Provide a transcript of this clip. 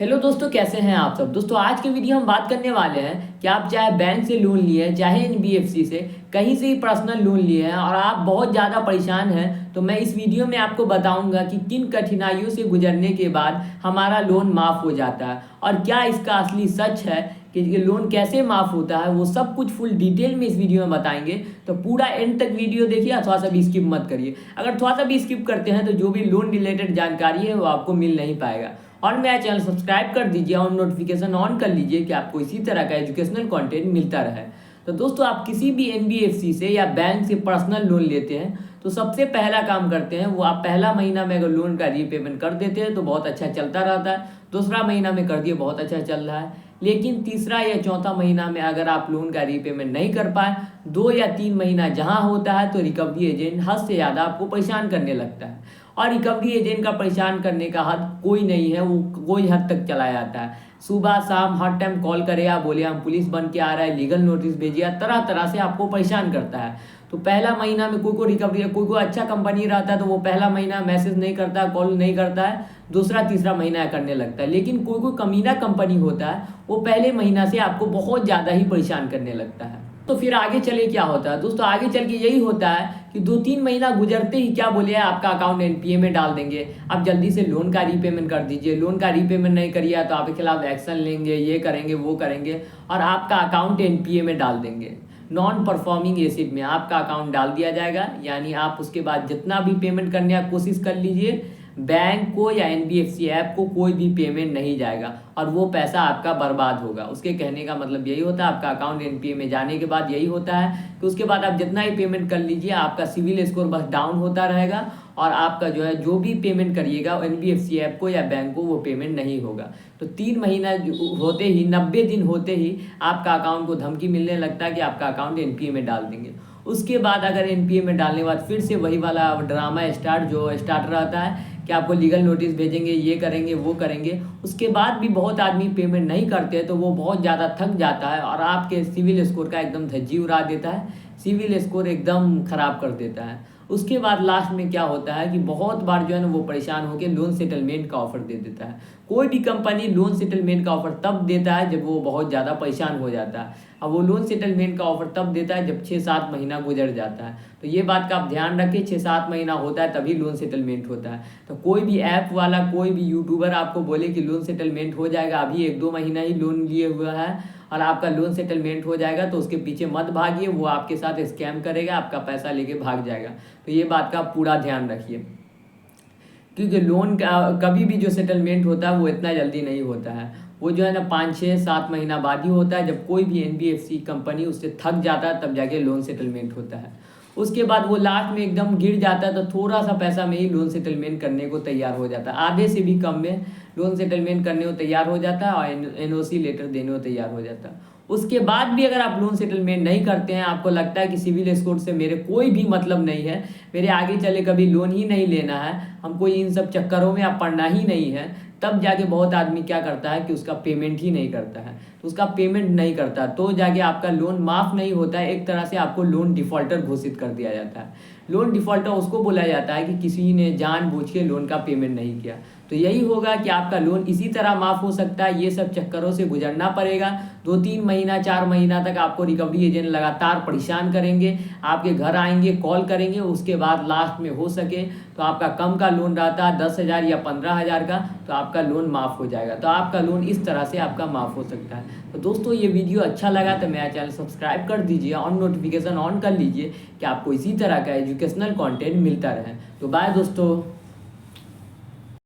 Hello दोस्तों, कैसे हैं आप सब। दोस्तों आज के वीडियो हम बात करने वाले हैं कि आप चाहे बैंक से लोन लिए हैं, चाहे एनबीएफसी से, कहीं से ही पर्सनल लोन लिए हैं और आप बहुत ज़्यादा परेशान हैं, तो मैं इस वीडियो में आपको बताऊंगा कि किन कठिनाइयों से गुजरने के बाद हमारा लोन माफ़ हो जाता है और क्या इसका असली सच है कि ये लोन कैसे माफ़ होता है। वो सब कुछ फुल डिटेल में इस वीडियो में बताएंगे, तो पूरा एंड तक वीडियो देखिए, थोड़ा सा भी स्किप मत करिए। अगर थोड़ा सा भी स्किप करते हैं तो जो भी लोन रिलेटेड जानकारी है वो आपको मिल नहीं पाएगा। और मेरा चैनल सब्सक्राइब कर दीजिए और नोटिफिकेशन ऑन कर लीजिए कि आपको इसी तरह का एजुकेशनल कंटेंट मिलता रहे। तो दोस्तों, आप किसी भी एनबीएफसी से या बैंक से पर्सनल लोन लेते हैं तो सबसे पहला काम करते हैं वो आप पहला महीना में अगर लोन का रीपेमेंट कर देते हैं तो बहुत अच्छा चलता रहता है। दूसरा महीना में कर दिए, बहुत अच्छा चल रहा है। लेकिन तीसरा या चौथा महीना में अगर आप लोन का रीपेमेंट नहीं कर पाए, 2 या 3 महीना जहां होता है तो रिकवरी एजेंट हद से ज़्यादा आपको परेशान करने लगता है। और रिकवरी एजेंट का परेशान करने का हद कोई नहीं है, वो कोई हद तक चला जाता है। सुबह शाम हर टाइम कॉल करे या बोले हम पुलिस बन के आ रहा है, लीगल नोटिस भेजिए, तरह तरह से आपको परेशान करता है। तो पहला महीना में कोई रिकवरी, कोई अच्छा कंपनी रहता है तो वो पहला महीना मैसेज नहीं करता, कॉल नहीं करता है, दूसरा तीसरा महीना करने लगता है। लेकिन कोई कमीना कंपनी होता है वो पहले महीना से आपको बहुत ज़्यादा ही परेशान करने लगता है। तो फिर आगे चले क्या होता है दोस्तों, आगे चल के यही होता है कि 2-3 महीना गुजरते ही क्या बोले आपका अकाउंट एनपीए में डाल देंगे, आप जल्दी से लोन का रीपेमेंट कर दीजिए, लोन का रीपेमेंट नहीं करिए तो आपके खिलाफ एक्शन लेंगे, ये करेंगे वो करेंगे, और आपका अकाउंट एनपीए में डाल देंगे। नॉन परफॉर्मिंग एसिड में आपका अकाउंट डाल दिया जाएगा। यानी आप उसके बाद जितना भी पेमेंट करने की कोशिश कर लीजिए, बैंक को या एनबीएफसी ऐप को कोई भी पेमेंट नहीं जाएगा और वो पैसा आपका बर्बाद होगा। उसके कहने का मतलब यही होता है, आपका अकाउंट एनपीए में जाने के बाद यही होता है कि उसके बाद आप जितना ही पेमेंट कर लीजिए, आपका सिविल स्कोर बस डाउन होता रहेगा और आपका जो भी पेमेंट करिएगा एनबीएफसी ऐप को या बैंक को, वो पेमेंट नहीं होगा। तो 3 महीना होते ही, 90 दिन होते ही आपका अकाउंट को धमकी मिलने लगता है कि आपका अकाउंट एनपीए में डाल देंगे। उसके बाद अगर एनपीए में डालने के बाद फिर से वही वाला ड्रामा स्टार्ट रहता है कि आपको लीगल नोटिस भेजेंगे, ये करेंगे वो करेंगे। उसके बाद भी बहुत आदमी पेमेंट नहीं करते तो वो बहुत ज़्यादा थक जाता है और आपके सिविल स्कोर का एकदम धज्जी उड़ा देता है, सिविल स्कोर एकदम ख़राब कर देता है। उसके बाद लास्ट में क्या होता है कि बहुत बार जो है ना वो परेशान होकर लोन सेटलमेंट का ऑफ़र दे देता है। कोई भी कंपनी लोन सेटलमेंट का ऑफ़र तब देता है जब वो बहुत ज़्यादा परेशान हो जाता है। अब वो लोन सेटलमेंट का ऑफ़र तब देता है जब 6-7 महीना गुजर जाता है। तो ये बात का आप ध्यान रखें, 6-7 महीना होता है तभी लोन सेटलमेंट होता है। तो कोई भी ऐप वाला, कोई भी यूट्यूबर आपको बोले कि लोन सेटलमेंट हो जाएगा, अभी 1-2 महीना ही लोन लिए हुआ है और आपका लोन सेटलमेंट हो जाएगा, तो उसके पीछे मत भागिए, वो आपके साथ स्कैम करेगा, आपका पैसा लेके भाग जाएगा। तो ये बात का पूरा ध्यान रखिए, क्योंकि लोन का कभी भी जो सेटलमेंट होता है वो इतना जल्दी नहीं होता है। वो जो है ना 5-6-7 महीना बाद ही होता है, जब कोई भी एनबीएफसी कंपनी उससे थक जाता है तब जाके लोन सेटलमेंट होता है। उसके बाद वो लास्ट में एकदम गिर जाता है तो थोड़ा सा पैसा में ही लोन सेटलमेंट करने को तैयार हो जाता है, आधे से भी कम में लोन सेटलमेंट करने को तैयार हो जाता है और एनओसी लेटर देने को तैयार हो जाता है। उसके बाद भी अगर आप लोन सेटलमेंट नहीं करते हैं, आपको लगता है कि सिविल स्कोर से मेरे कोई भी मतलब नहीं है, मेरे आगे चले कभी लोन ही नहीं लेना है, हमको इन सब चक्करों में अब पड़ना ही नहीं है, तब जाके बहुत आदमी क्या करता है कि उसका पेमेंट ही नहीं करता है। तो उसका पेमेंट नहीं करता तो जाके आपका लोन माफ़ नहीं होता है, एक तरह से आपको लोन डिफ़ॉल्टर घोषित कर दिया जाता है। लोन डिफ़ॉल्टर उसको बोला जाता है कि किसी ने जानबूझ के लोन का पेमेंट नहीं किया। तो यही होगा कि आपका लोन इसी तरह माफ़ हो सकता है, ये सब चक्करों से गुजरना पड़ेगा। 2-3 महीना 4 महीना तक आपको रिकवरी एजेंट लगातार परेशान करेंगे, आपके घर आएंगे, कॉल करेंगे। उसके बाद लास्ट में हो सके तो आपका कम का लोन रहता है 10,000 या 15,000 का, तो आपका लोन माफ़ हो जाएगा। तो आपका लोन इस तरह से आपका माफ़ हो सकता है। तो दोस्तों, ये वीडियो अच्छा लगा तो मेरा चैनल सब्सक्राइब कर दीजिए और नोटिफिकेशन ऑन कर लीजिए कि आपको इसी तरह का एजुकेशनल कंटेंट मिलता रहे। तो बाय दोस्तों।